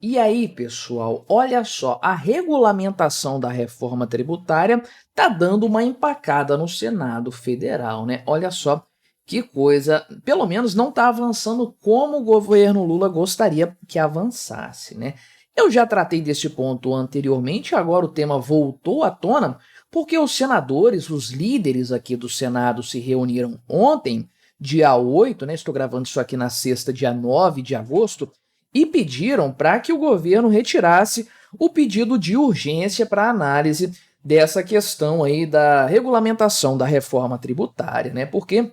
E aí, pessoal, olha só, a regulamentação da reforma tributária tá dando uma empacada no Senado Federal, né? Olha só que coisa, pelo menos não está avançando como o governo Lula gostaria que avançasse, né? Eu já tratei desse ponto anteriormente, agora o tema voltou à tona, porque os senadores, os líderes aqui do Senado se reuniram ontem, dia 8, né? Estou gravando isso aqui na sexta, dia 9 de agosto, e pediram para que o governo retirasse o pedido de urgência para análise dessa questão aí da regulamentação da reforma tributária, né? Porque,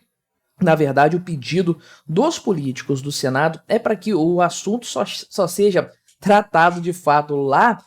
na verdade, o pedido dos políticos do Senado é para que o assunto só seja tratado de fato lá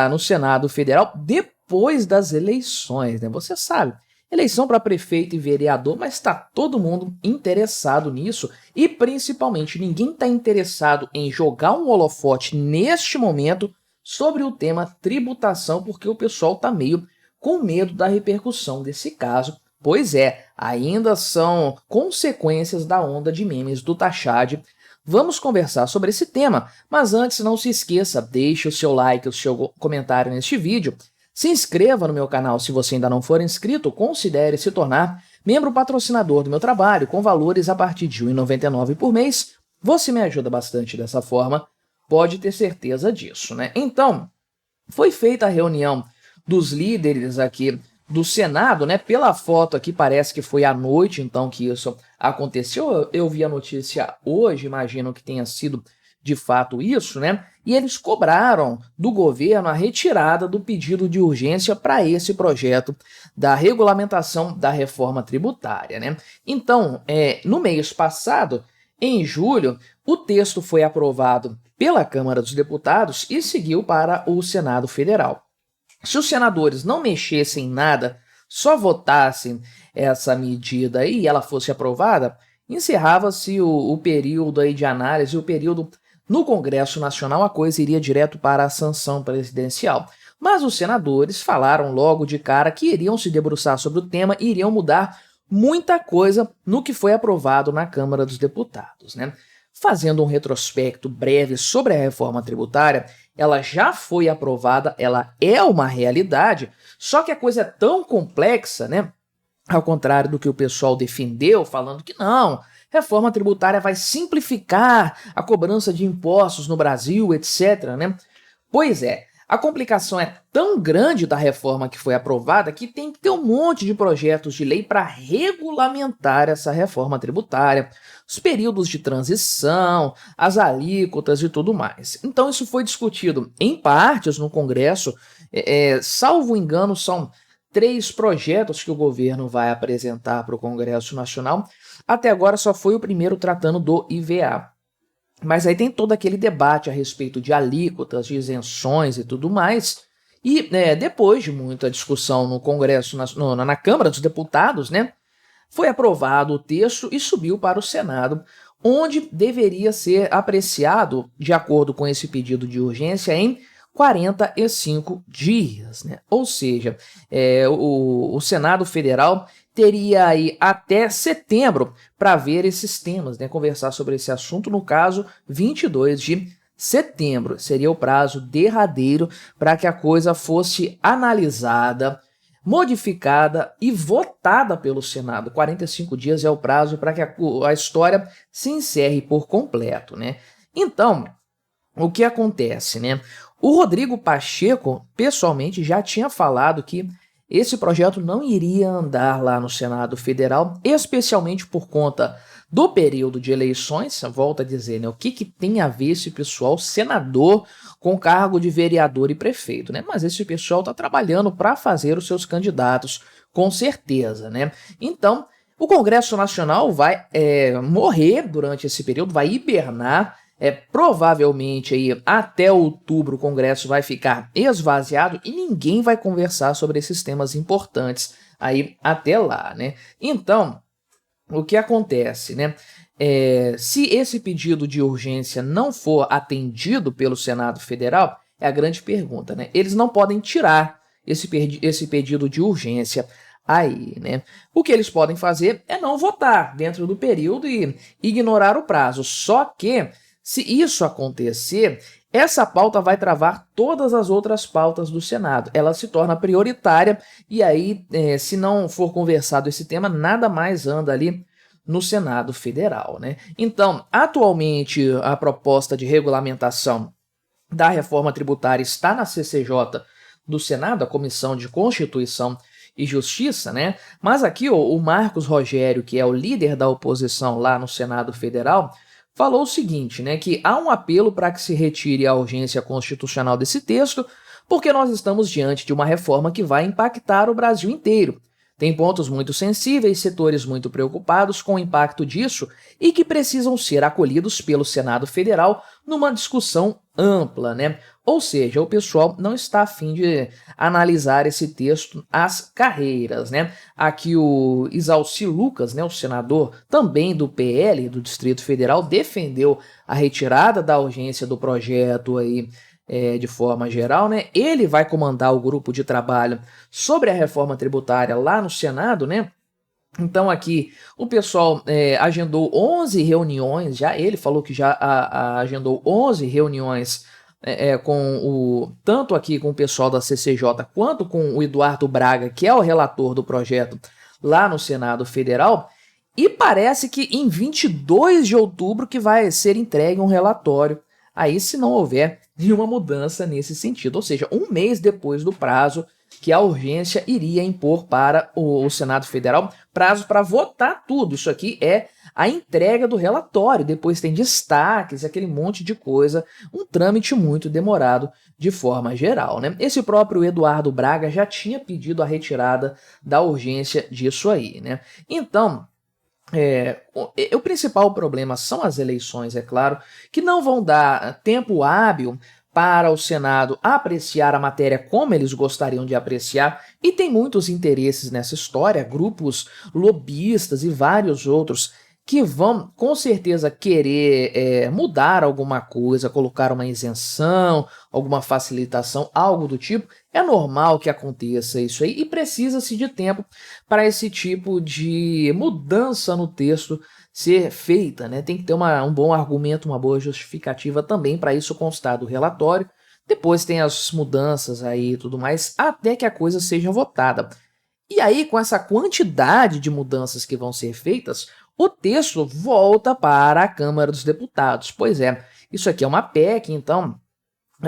no Senado Federal depois das eleições, né? Você sabe, eleição para prefeito e vereador, mas está todo mundo interessado nisso e principalmente ninguém está interessado em jogar um holofote neste momento sobre o tema tributação, porque o pessoal está meio com medo da repercussão desse caso. Pois é, ainda são consequências da onda de memes do Tachad. Vamos conversar sobre esse tema, mas antes não se esqueça, deixe o seu like, o seu comentário neste vídeo, se inscreva no meu canal se você ainda não for inscrito, considere se tornar membro patrocinador do meu trabalho com valores a partir de R$ 1,99 por mês. Você me ajuda bastante dessa forma, pode ter certeza disso, né? Então, foi feita a reunião dos líderes aqui do Senado, né? Pela foto aqui parece que foi à noite, então, que isso aconteceu. Eu vi a notícia hoje, imagino que tenha sido de fato isso, né? E eles cobraram do governo a retirada do pedido de urgência para esse projeto da regulamentação da reforma tributária, né? Então, no mês passado, em julho, o texto foi aprovado pela Câmara dos Deputados e seguiu para o Senado Federal. Se os senadores não mexessem em nada, só votassem essa medida aí e ela fosse aprovada, encerrava-se o período aí de análise, o período no Congresso Nacional, a coisa iria direto para a sanção presidencial. Mas os senadores falaram logo de cara que iriam se debruçar sobre o tema e iriam mudar muita coisa no que foi aprovado na Câmara dos Deputados, né? Fazendo um retrospecto breve sobre a reforma tributária, ela já foi aprovada, ela é uma realidade, só que a coisa é tão complexa, né? Ao contrário do que o pessoal defendeu, falando que não, reforma tributária vai simplificar a cobrança de impostos no Brasil, etc, né? Pois é, a complicação é tão grande da reforma que foi aprovada que tem que ter um monte de projetos de lei para regulamentar essa reforma tributária, os períodos de transição, as alíquotas e tudo mais. Então isso foi discutido em partes no Congresso, salvo engano são 3 projetos que o governo vai apresentar para o Congresso Nacional. Até agora só foi o primeiro tratando do IVA. Mas aí tem todo aquele debate a respeito de alíquotas, de isenções e tudo mais. E depois de muita discussão no Congresso, na Câmara dos Deputados, né, foi aprovado o texto e subiu para o Senado, onde deveria ser apreciado, de acordo com esse pedido de urgência, em 45 dias, né? Ou seja, o Senado Federal teria aí até setembro para ver esses temas, né? Conversar sobre esse assunto, no caso, 22 de setembro seria o prazo derradeiro para que a coisa fosse analisada, modificada e votada pelo Senado. 45 dias é o prazo para que a história se encerre por completo, né? Então, o que acontece, né? O Rodrigo Pacheco, pessoalmente, já tinha falado que esse projeto não iria andar lá no Senado Federal, especialmente por conta do período de eleições. Volto a dizer, né? O que tem a ver esse pessoal, senador, com cargo de vereador e prefeito, né? Mas esse pessoal está trabalhando para fazer os seus candidatos, com certeza, né? Então, o Congresso Nacional vai morrer durante esse período, vai hibernar. Provavelmente aí até outubro o Congresso vai ficar esvaziado e ninguém vai conversar sobre esses temas importantes aí até lá, né? Então, o que acontece, né? Se esse pedido de urgência não for atendido pelo Senado Federal, é a grande pergunta, né? Eles não podem tirar esse pedido de urgência aí, né? O que eles podem fazer é não votar dentro do período e ignorar o prazo. Só que, se isso acontecer, essa pauta vai travar todas as outras pautas do Senado. Ela se torna prioritária e aí, se não for conversado esse tema, nada mais anda ali no Senado Federal, né? Então, atualmente, a proposta de regulamentação da reforma tributária está na CCJ do Senado, a Comissão de Constituição e Justiça, né? Mas aqui o Marcos Rogério, que é o líder da oposição lá no Senado Federal, falou o seguinte, né, que há um apelo para que se retire a urgência constitucional desse texto, porque nós estamos diante de uma reforma que vai impactar o Brasil inteiro. Tem pontos muito sensíveis, setores muito preocupados com o impacto disso e que precisam ser acolhidos pelo Senado Federal numa discussão ampla, né? Ou seja, o pessoal não está a fim de analisar esse texto às carreiras, né? Aqui o Isalci Lucas, né, o senador também do PL, do Distrito Federal, defendeu a retirada da urgência do projeto aí, de forma geral, né? Ele vai comandar o grupo de trabalho sobre a reforma tributária lá no Senado, né? Então aqui o pessoal agendou 11 reuniões, já ele falou que já agendou 11 reuniões tanto aqui com o pessoal da CCJ quanto com o Eduardo Braga, que é o relator do projeto lá no Senado Federal, e parece que em 22 de outubro que vai ser entregue um relatório, aí se não houver nenhuma mudança nesse sentido, ou seja, um mês depois do prazo que a urgência iria impor para o Senado Federal, prazo para votar tudo. Isso aqui é a entrega do relatório, depois tem destaques, aquele monte de coisa, um trâmite muito demorado de forma geral, né? Esse próprio Eduardo Braga já tinha pedido a retirada da urgência disso aí, né? Então, o principal problema são as eleições, é claro, que não vão dar tempo hábil para o Senado apreciar a matéria como eles gostariam de apreciar, e tem muitos interesses nessa história, grupos lobistas e vários outros que vão com certeza querer mudar alguma coisa, colocar uma isenção, alguma facilitação, algo do tipo. É normal que aconteça isso aí e precisa-se de tempo para esse tipo de mudança no texto ser feita, né? Tem que ter um bom argumento, uma boa justificativa também para isso constar do relatório. Depois tem as mudanças aí e tudo mais, até que a coisa seja votada. E aí, com essa quantidade de mudanças que vão ser feitas, o texto volta para a Câmara dos Deputados. Pois é, isso aqui é uma PEC, então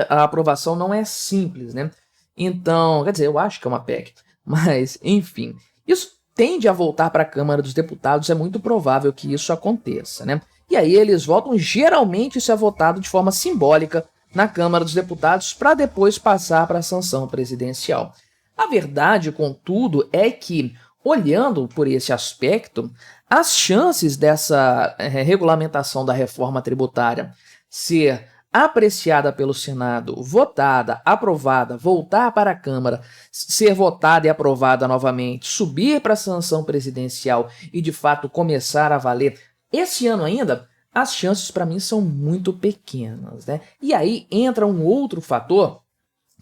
a aprovação não é simples, né? Então, quer dizer, eu acho que é uma PEC, mas enfim, isso tende a voltar para a Câmara dos Deputados, é muito provável que isso aconteça, né? E aí eles votam, geralmente isso é votado de forma simbólica na Câmara dos Deputados para depois passar para a sanção presidencial. A verdade, contudo, é que, olhando por esse aspecto, as chances dessa regulamentação da reforma tributária ser apreciada pelo Senado, votada, aprovada, voltar para a Câmara, ser votada e aprovada novamente, subir para a sanção presidencial e de fato começar a valer esse ano ainda, as chances para mim são muito pequenas, né? E aí entra um outro fator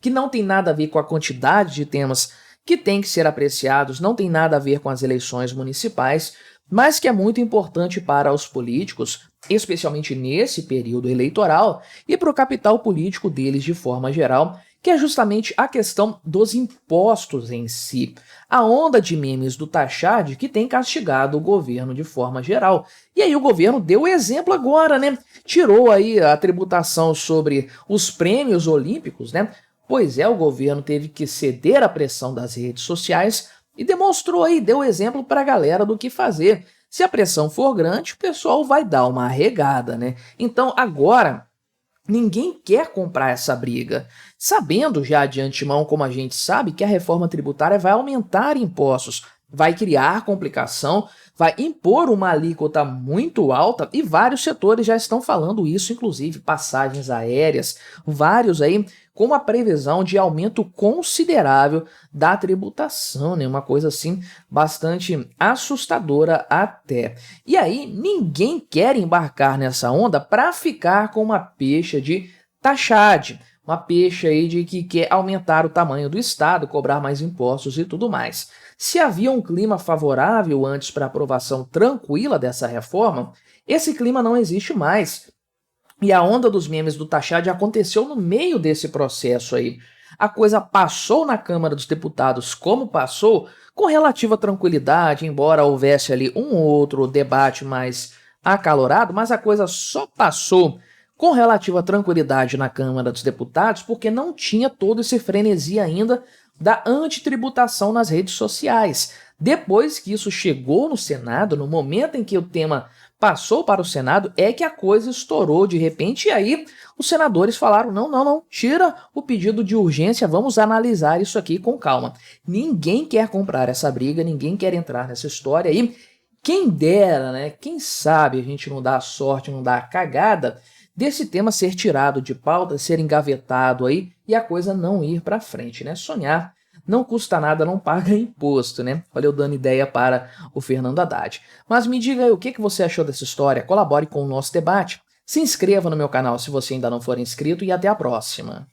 que não tem nada a ver com a quantidade de temas que tem que ser apreciados, não tem nada a ver com as eleições municipais, mas que é muito importante para os políticos, especialmente nesse período eleitoral, e para o capital político deles de forma geral, que é justamente a questão dos impostos em si. A onda de memes do Taxad que tem castigado o governo de forma geral. E aí o governo deu o exemplo agora, né? Tirou aí a tributação sobre os prêmios olímpicos, né? Pois é, o governo teve que ceder à pressão das redes sociais e demonstrou aí, deu exemplo para a galera do que fazer. Se a pressão for grande, o pessoal vai dar uma arregada, né? Então agora ninguém quer comprar essa briga, sabendo já de antemão, como a gente sabe, que a reforma tributária vai aumentar impostos, vai criar complicação, vai impor uma alíquota muito alta e vários setores já estão falando isso, inclusive passagens aéreas, vários aí com uma previsão de aumento considerável da tributação, né? Uma coisa assim bastante assustadora até. E aí ninguém quer embarcar nessa onda para ficar com uma pecha de Taxad, uma pecha aí de que quer aumentar o tamanho do Estado, cobrar mais impostos e tudo mais. Se havia um clima favorável antes para a aprovação tranquila dessa reforma, esse clima não existe mais. E a onda dos memes do Tachad aconteceu no meio desse processo aí. A coisa passou na Câmara dos Deputados como passou, com relativa tranquilidade, embora houvesse ali um ou outro debate mais acalorado, mas a coisa só passou com relativa tranquilidade na Câmara dos Deputados porque não tinha todo esse frenesi ainda da antitributação nas redes sociais. Depois que isso chegou no Senado, no momento em que o tema passou para o Senado, é que a coisa estourou de repente, e aí os senadores falaram, não, tira o pedido de urgência, vamos analisar isso aqui com calma. Ninguém quer comprar essa briga, ninguém quer entrar nessa história aí. Quem dera, né? Quem sabe a gente não dá a sorte, não dá a cagada desse tema ser tirado de pauta, ser engavetado aí e a coisa não ir para frente, né? Sonhar não custa nada, não paga imposto, né? Olha eu dando ideia para o Fernando Haddad. Mas me diga aí o que você achou dessa história, colabore com o nosso debate, se inscreva no meu canal se você ainda não for inscrito e até a próxima.